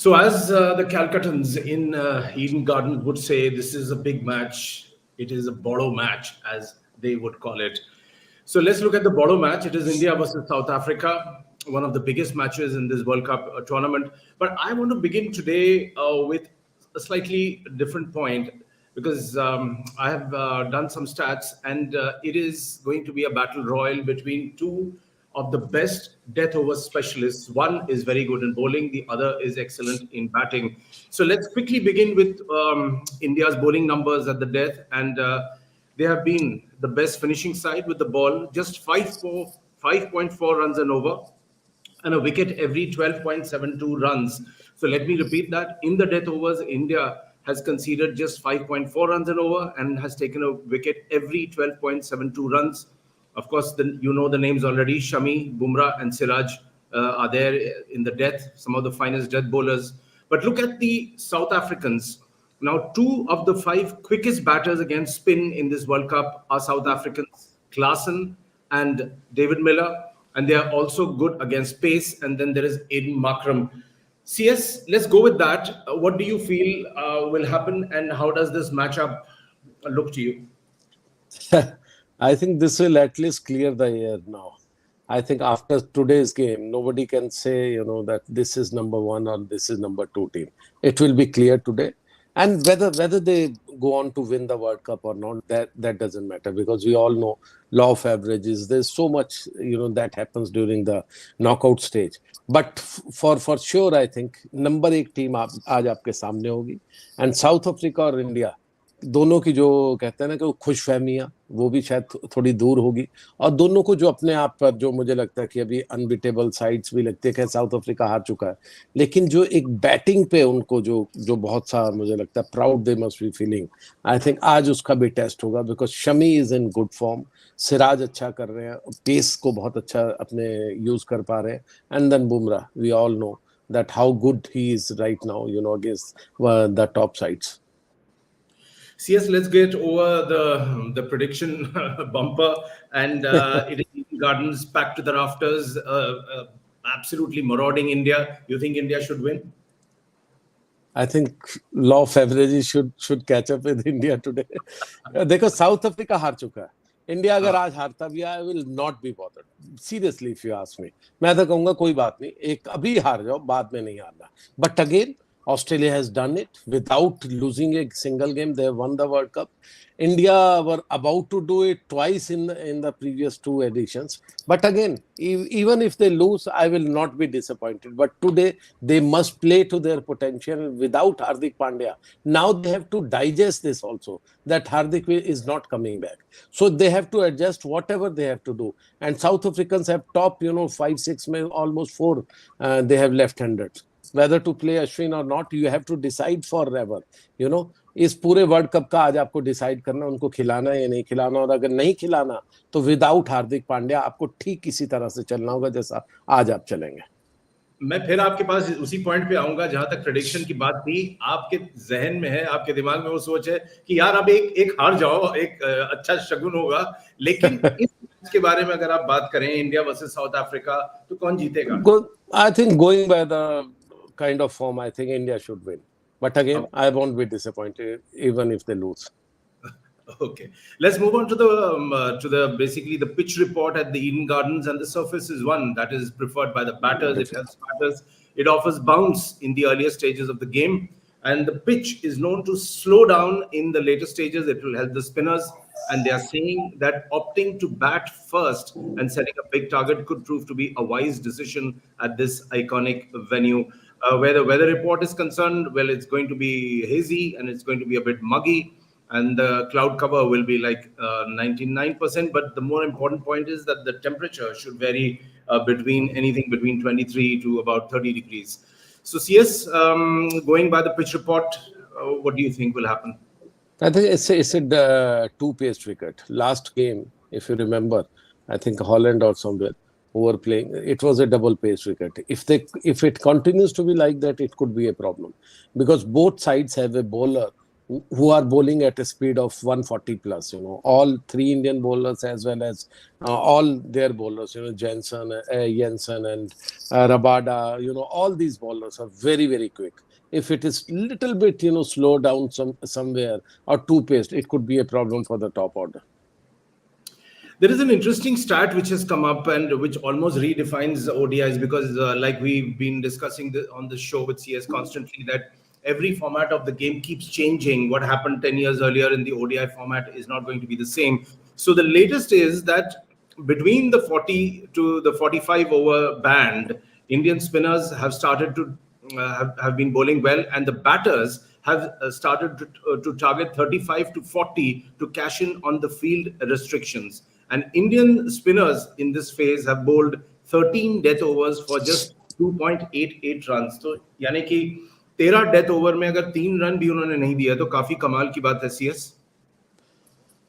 So, as the Calcuttans in Eden Gardens would say, this is a big match. It is a Bodo match, as they would call it. So, let's look at the Bodo match. It is India versus South Africa, one of the biggest matches in this World Cup tournament. But I want to begin today with a slightly different point because I have done some stats, and it is going to be a battle royal between two of the best death over specialists. One is very good in bowling, the other is excellent in batting. So let's quickly begin with India's bowling numbers at the death, and they have been the best finishing side with the ball, just 5.4 runs and over, and a wicket every 12.72 runs. So let me repeat that. In the death overs, India has conceded just 5.4 runs and over and has taken a wicket every 12.72 runs. Of course, you know the names already. Shami, Bumrah, and Siraj are there in the death, some of the finest death bowlers. But look at the South Africans. Now, two of the five quickest batters against spin in this World Cup are South Africans, Klaasen and David Miller. And they are also good against pace. And then there is Aiden Markram. CS, let's go with that. What do you feel will happen, and how does this matchup look to you? I think this will at least clear the air now. I think after today's game, nobody can say, that this is number one or this is number two team. It will be clear today. And whether they go on to win the World Cup or not, that doesn't matter, because we all know law of averages. There's so much, that happens during the knockout stage. But for sure, I think number one team आज आपके सामने होगी. And South Africa और India, दोनों की जो कहते हैं ना कि खुशफहमियां, वो भी शायद थोड़ी दूर होगी. और दोनों को जो अपने आप पर, जो मुझे लगता है कि अभी अनबीटेबल साइड्स भी लगते हैं कि साउथ अफ्रीका हार चुका है, लेकिन जो एक बैटिंग पे उनको जो बहुत सा मुझे लगता है proud they must be feeling. I think आज उसका भी टेस्ट होगा, because Shami is in good form, Siraj अच्छा कर रहे हैं, पेस को बहुत अच्छा अपने यूज कर पा रहे हैं. And then Bumrah, we all know that how good he is right now, against the top sides. CS, let's get over the prediction bumper, and it is Eden Gardens packed to the rafters, absolutely marauding India. You think India should win? I think law of averages should catch up with India today. देखो, south Africa हार चुका है. India अगर आज हारता भी, I will not be bothered seriously. If you ask me, मैं तो कहूंगा कोई बात नहीं, एक अभी हार जाओ, बाद में नहीं हारना. But again, Australia has done it without losing a single game. They have won the World Cup. India were about to do it twice in the previous two editions. But again, even if they lose, I will not be disappointed. But today, they must play to their potential without Hardik Pandya. Now they have to digest this also, that Hardik is not coming back. So they have to adjust whatever they have to do. And South Africans have top, 5-6, almost 4, they have left-handers. Whether to play Ashwin or not, you have to decide forever. इस पूरे world cup का आज आपको decide करना, उनको खिलाना या नहीं खिलाना. और अगर नहीं खिलाना, तो विदाउट हार्दिक पांड्या आपको ठीक इसी तरह से चलना होगा जैसा आज आप चलेंगे. मैं फिर आपके पास उसी पॉइंट पे आऊंगा जहां तक प्रेडिक्शन की बात थी. आपके जहन में है, आपके दिमाग में वो सोच है कि यार अब एक हार जाओ, एक अच्छा शगुन होगा. लेकिन इस मैच के बारे में अगर आप बात करें, इंडिया वर्सेस साउथ अफ्रीका, तो कौन जीतेगा? I think going by the kind of form, I think India should win. But again, I won't be disappointed even if they lose. Okay, let's move on to the basically the pitch report at the Eden Gardens. And the surface is one that is preferred by the batters. It helps batters. It offers bounce in the earlier stages of the game, and the pitch is known to slow down in the later stages. It will help the spinners, and they are saying that opting to bat first and setting a big target could prove to be a wise decision at this iconic venue. Where the weather report is concerned, well, it's going to be hazy and it's going to be a bit muggy, and the cloud cover will be like 99%. But the more important point is that the temperature should vary between 23 to about 30 degrees. So CS, going by the pitch report, what do you think will happen? I think it's a two-paced wicket. Last game, if you remember, I think Holland or somewhere were playing, it was a double-paced wicket. If it continues to be like that, it could be a problem, because both sides have a bowler who are bowling at a speed of 140 plus. All three Indian bowlers as well as all their bowlers. Jensen, Jensen, and Rabada. All these bowlers are very very quick. If it is little bit slow down somewhere or too paced, it could be a problem for the top order. There is an interesting stat which has come up and which almost redefines ODIs because, like we've been discussing on the show with CS constantly, that every format of the game keeps changing. What happened 10 years earlier in the ODI format is not going to be the same. So the latest is that between the 40 to the 45 over band, Indian spinners have started to have been bowling well, and the batters have started to target 35 to 40 to cash in on the field restrictions. And Indian spinners in this phase have bowled 13 death overs for just 2.88 runs. तो यानी कि 13 death over में अगर 3 run भी उन्होंने नहीं दिया तो काफी कमाल की बात है CS.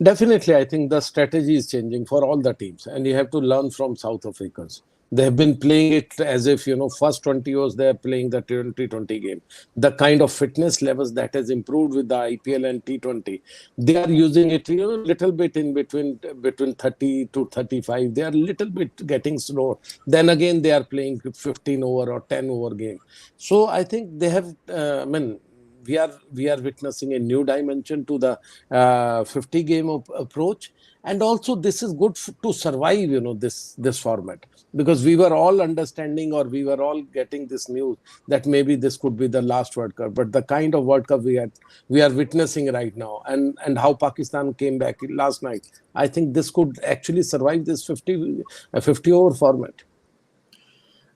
Definitely, I think the strategy is changing for all the teams, and you have to learn from South Africans. They have been playing it as if, first 20 overs, they are playing the T20 game. The kind of fitness levels that has improved with the IPL and T20, they are using it, little bit in between 30 to 35. They are little bit getting slow. Then again, they are playing 15 over or 10 over game. So I think they have, we are witnessing a new dimension to the 50 game approach, and also this is good to survive this format, because we were all understanding, or we were all getting this news that maybe this could be the last World Cup. But the kind of World Cup we are witnessing right now, and how Pakistan came back last night, I think this could actually survive this 50 over format.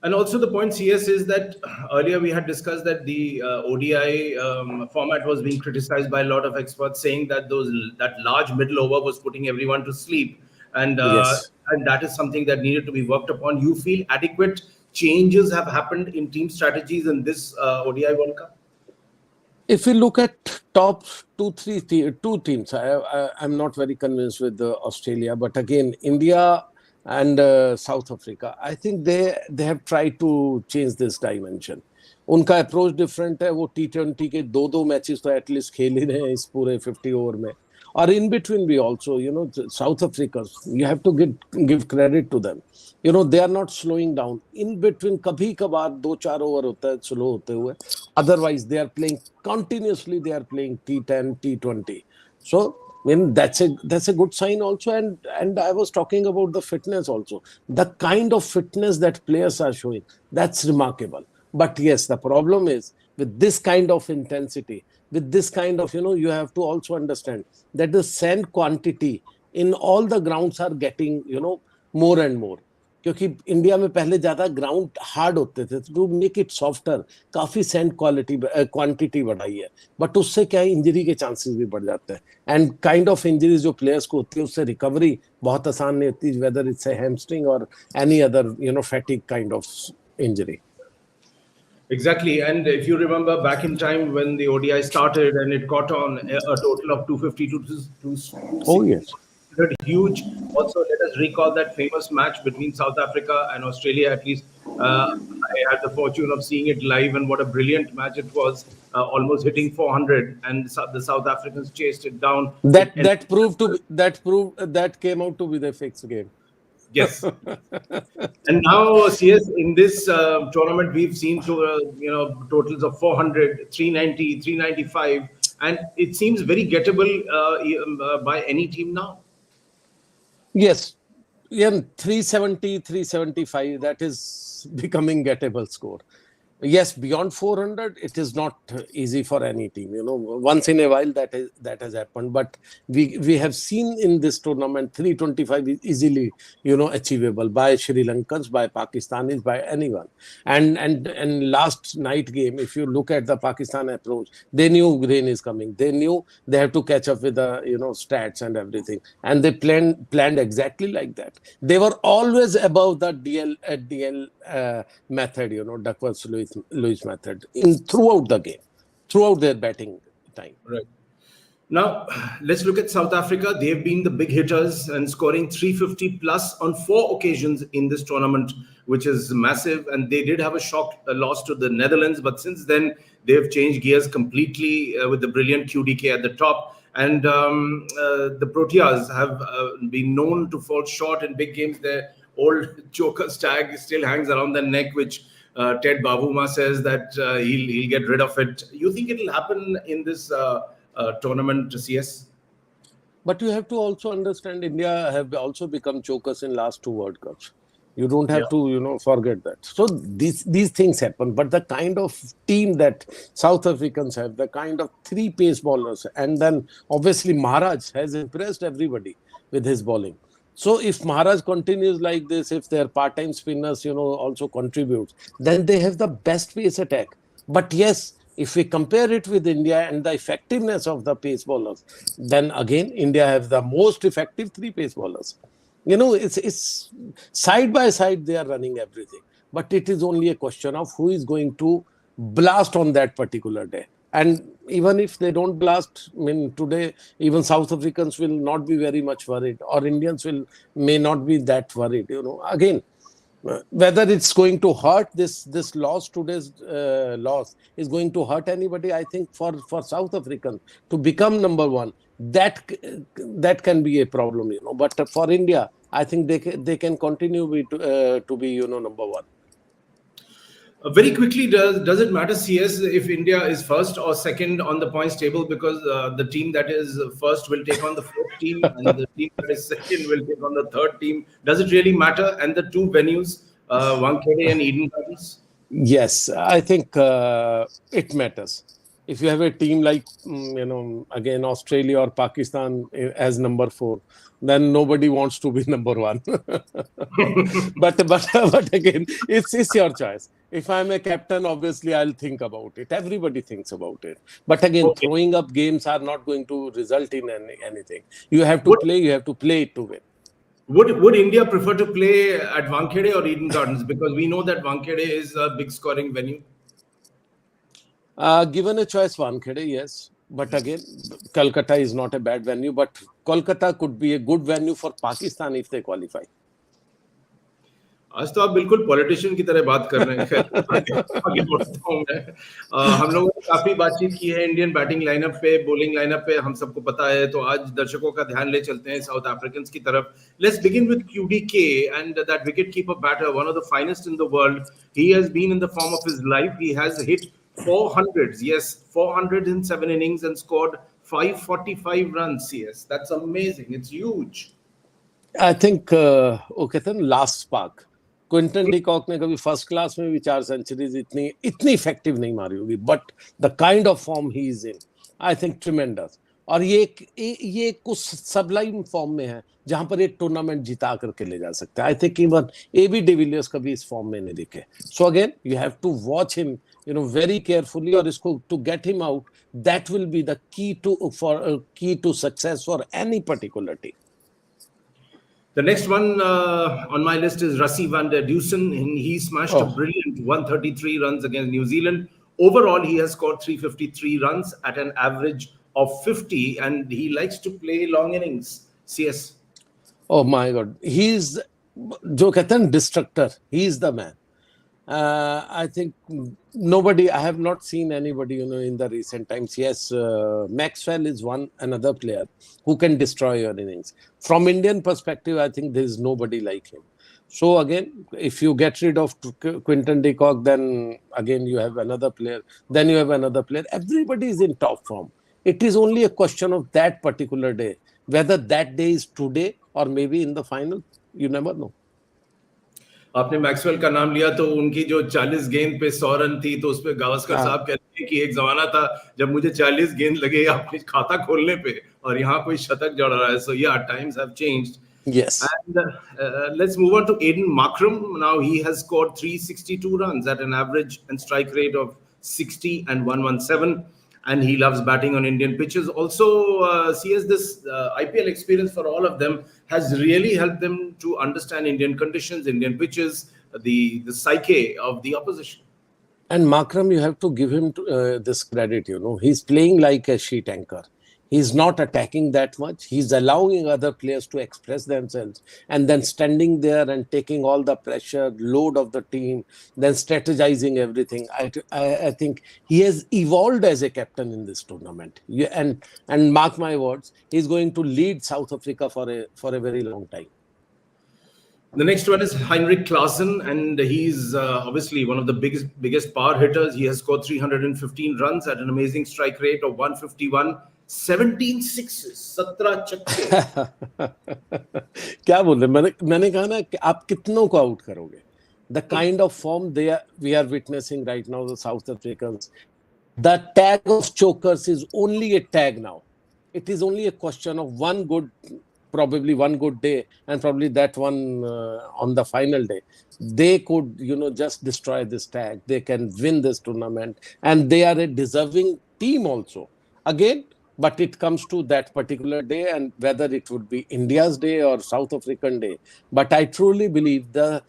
And also the point, CS, is that earlier we had discussed that the ODI format was being criticized by a lot of experts, saying that that large middle over was putting everyone to sleep, and Yes. and that is something that needed to be worked upon. You feel adequate changes have happened in team strategies in this ODI World Cup? If we look at top two teams, I'm not very convinced with Australia, but again, India and South Africa, I think they have tried to change this dimension. उनका approach different है. वो T20 के दो matches तो at least खेल ही रहे हैं इस पूरे 50 ओवर में. और इन बिटवीन भी also South Africa, you have to give credit to them. They are not slowing down. In between कभी कभार 2-4 ओवर होता है स्लो होते हुए, otherwise they are playing continuously. They are playing T10, T20. So that's a good sign also. And I was talking about the fitness also. The kind of fitness that players are showing, that's remarkable. But yes, the problem is with this kind of intensity, with this kind of, you have to also understand that the sand quantity in all the grounds are getting, more and more. क्योंकि India में पहले ज्यादा ground hard होते थे, to make it softer काफी sand quantity बढ़ाई है, but उससे क्या है, इंजरी के चांसेस भी बढ़ जाते हैं. एंड काइंड ऑफ इंजरीज जो प्लेयर्स को होती है उससे रिकवरी बहुत आसान नहीं होती, वेदर इट्स ए हैमस्ट्रिंग और any other फैटिक kind of injury. Exactly. And if you remember back in time when the ODI started and it caught on a total of 250 to 260. Oh, yes. Huge. Also, let us recall that famous match between South Africa and Australia. At least I had the fortune of seeing it live, and what a brilliant match it was, almost hitting 400, and the South Africans chased it down. That came out to be the fixed game. Yes. And now, CS, in this tournament, we've seen totals of 400, 390, 395, and it seems very gettable by any team now. Yes. Yeah, 370, 375, that is becoming gettable score. Yes, beyond 400, it is not easy for any team. Once in a while that has happened. But we have seen in this tournament 325 is easily, achievable by Sri Lankans, by Pakistanis, by anyone. And last night game, if you look at the Pakistan approach, they knew rain is coming. They knew they have to catch up with the stats and everything, and they planned exactly like that. They were always above the DL method, Duckworth-Lewis method throughout the game, throughout their batting time. Right. Now, let's look at South Africa. They've been the big hitters and scoring 350 plus on 4 occasions in this tournament, which is massive. And they did have a loss to the Netherlands, but since then they've changed gears completely with the brilliant QDK at the top. And the Proteas have been known to fall short in big games. Their old Joker tag still hangs around their neck, which Ted Bavuma says that he'll get rid of it. You think it'll happen in this tournament, CS? But you have to also understand India have also become chokers in last 2 World Cups. You don't have to, forget that. So these things happen. But the kind of team that South Africans have, the kind of 3 pace bowlers, and then obviously Maharaj has impressed everybody with his bowling. So if Maharaj continues like this, if their part-time spinners, also contribute, then they have the best pace attack. But yes, if we compare it with India and the effectiveness of the pace bowlers, then again, India have the most effective 3 pace bowlers. It's side by side, they are running everything. But it is only a question of who is going to blast on that particular day. And even if they don't blast, today, even South Africans will not be very much worried, or Indians may not be that worried. Again, whether it's going to hurt today's loss is going to hurt anybody. I think for South Africans to become number one, that can be a problem, But for India, I think they can continue to be number one. Very quickly, does it matter, CS, if India is first or second on the points table? Because the team that is first will take on the 4th team, and the team that is second will take on the 3rd team. Does it really matter? And the 2 venues, Wankhede and Eden Gardens? Yes, I think it matters. If you have a team like, again, Australia or Pakistan as number 4, then nobody wants to be number 1. but again, it's your choice. If I'm a captain, obviously I'll think about it. Everybody thinks about it. But again, throwing up games are not going to result in anything. You have to play. You have to play it to win. Would India prefer to play at Wankhede or Eden Gardens? Because we know that Wankhede is a big scoring venue. Given a choice, Wankhede, yes. But again, Kolkata is not a bad venue. But Kolkata could be a good venue for Pakistan if they qualify. आज तो आप बिल्कुल politician की तरह बात कर रहे हैं। आगे बढ़ता हूं मैं। हम लोगों ने काफी बातचीत की है इंडियन बैटिंग लाइनअप पे, बॉलिंग लाइनअप पे, हम सबको पता है। तो आज दर्शकों का ध्यान ले चलते हैं साउथ अफ्रीकन्स की तरफ। Let's begin with QDK and that wicket-keeper batter, one of the finest in the world. He has been in the form of his life. He has hit 400s, yes, 407 innings and scored 545 runs. Yes, that's amazing. It's huge. I think, Ketan, last spark. Quinton de Kock ने कभी first class में भी 4 centuries इतनी effective नहीं मारी होगी, but the kind of form he is in, I think tremendous. और ये कुछ सबलाइम फॉर्म में है जहां पर एक टूर्नामेंट जिता करके ले जा सकते हैं. I think even AB de Villiers कभी इस फॉर्म में नहीं दिखे. So again you have to watch him very carefully, और इसको to get him out, that will be the key to success for any particular team. The next one on my list is Rassie van der Dusen. He smashed a brilliant 133 runs against New Zealand. Overall, he has scored 353 runs at an average of 50, and he likes to play long innings. CS. Oh my God. He's Jo Ketan, destructor. He's the man. I think I have not seen anybody, in the recent times. Yes, Maxwell is another player who can destroy your innings. From Indian perspective, I think there is nobody like him. So again, if you get rid of Quinton de Kock, then again you have another player. Then you have another player. Everybody is in top form. It is only a question of that particular day. Whether that day is today or maybe in the final, you never know. आपने Maxwell का नाम लिया तो उनकी जो 40 गेंद पे 100 run थी, तो उस पे गावस्कर साहब कहते हैं कि एक जमाना था जब मुझे 40 गेंद लगे अपने खाता खोलने पे और यहाँ कोई शतक जड़ रहा है. So yeah, times have changed. Yes. And let's move on to Aiden Markram. Now he has scored 362 runs at an average and strike rate of 60 and 117. And he loves batting on Indian pitches. Also, CS, this IPL experience for all of them has really helped them to understand Indian conditions, Indian pitches, the psyche of the opposition. And Markram, you have to give him this credit, he's playing like a sheet anchor. He's not attacking that much. He's allowing other players to express themselves and then standing there and taking all the pressure, load of the team, then strategizing everything. I think he has evolved as a captain in this tournament. And mark my words, he's going to lead South Africa for a very long time. The next one is Heinrich Klaasen, and he's obviously one of the biggest power hitters. He has scored 315 runs at an amazing strike rate of 151, 17 sixes, 17 छक्के. क्या बोल रहे मैंने कहा ना कि आप कितनों को आउट करोगे. The kind of form we are witnessing right now, the South Africans. The tag of chokers is only a tag now. It is only a question of probably one good day, and probably that one on the final day, they could, just destroy this tag. They can win this tournament, and they are a deserving team also. Again, but it comes to that particular day, and whether it would be India's day or South African day. But I truly believe the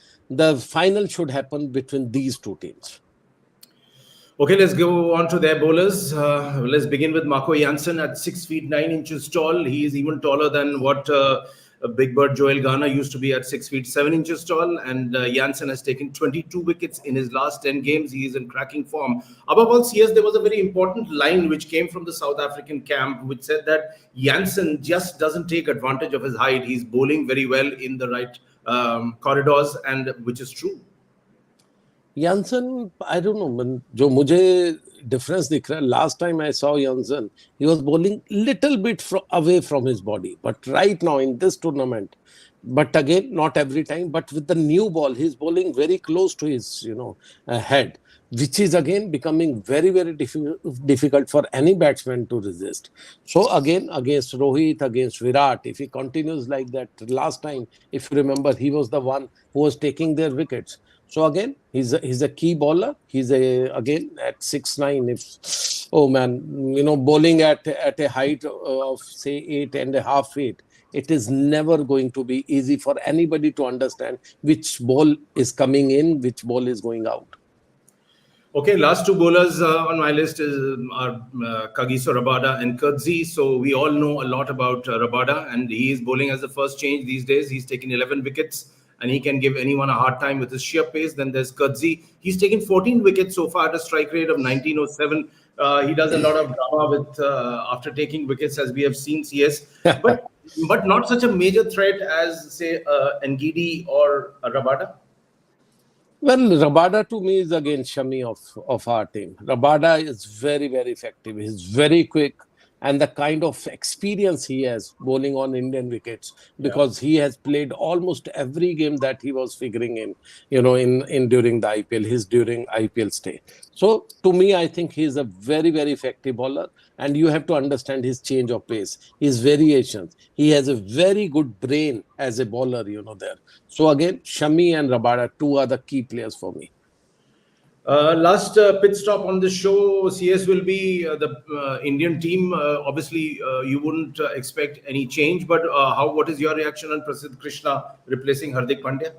final should happen between these two teams. Okay, let's go on to their bowlers. Let's begin with Marco Jansen at 6 feet 9 inches tall. He is even taller than what Big Bird Joel Garner used to be at 6 feet 7 inches tall. And Jansen has taken 22 wickets in his last 10 games. He is in cracking form. Above all, CS, there was a very important line which came from the South African camp, which said that Jansen just doesn't take advantage of his height. He's bowling very well in the right corridors, and which is true. Jansen, I don't know, जो मुझे difference दिख रहा है, last time I saw Jansen, he was bowling little bit away from his body. But right now in this tournament, but again, not every time, but with the new ball, he's bowling very close to his, head, which is again becoming very, very difficult for any batsman to resist. So again, against Rohit, against Virat, if he continues like that, last time, if you remember, he was the one who was taking their wickets. So again, he's a key bowler. He's again at 6'9". Bowling at a height of say 8.5 feet. It is never going to be easy for anybody to understand which ball is coming in, which ball is going out. Okay, last two bowlers on my list are Kagiso Rabada and Coetzee. So we all know a lot about Rabada, and he is bowling as the first change these days. He's taken 11 wickets. And he can give anyone a hard time with his sheer pace. Then there's Coetzee. He's taken 14 wickets so far at a strike rate of 1907. He does a lot of drama with after taking wickets, as we have seen, CS. But not such a major threat as, say, Ngidi or Rabada. Well, Rabada to me is again Shami of our team. Rabada is very, very effective. He's very quick. And the kind of experience he has bowling on Indian wickets, because he has played almost every game that he was figuring in, in during the IPL, during IPL stay. So to me, I think he's a very, very effective bowler. And you have to understand his change of pace, his variations. He has a very good brain as a bowler, there. So again, Shami and Rabada, two are the key players for me. Last pit stop on the show, CS, will be the Indian team. Obviously, you wouldn't expect any change, but what is your reaction on Prasidh Krishna replacing Hardik Pandya?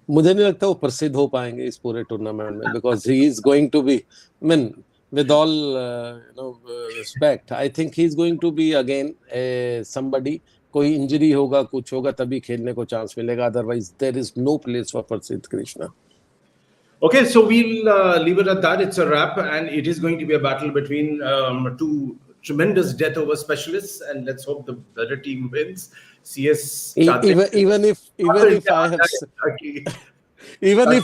मुझे नहीं लगता वो प्रसिद्ध हो पाएंगे इस पूरे tournament में, because he is going to be, with all respect, I think he is going to be again somebody. कोई इंजरी होगा, कुछ होगा, तभी खेलने को चांस मिलेगा. Otherwise, there is no place for Prasidh Krishna. Okay, so we'll leave it at that. It's a wrap, and it is going to be a battle between two tremendous death over specialists, and let's hope the better team wins. CS. Even if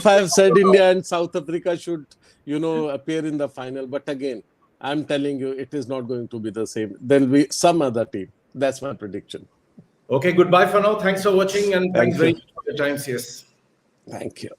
I have said India and South Africa should, appear in the final, but again, I'm telling you, it is not going to be the same. There'll be some other team. That's my prediction. Okay, goodbye for now. Thanks for watching, and thanks very much for your time, CS. Thank you.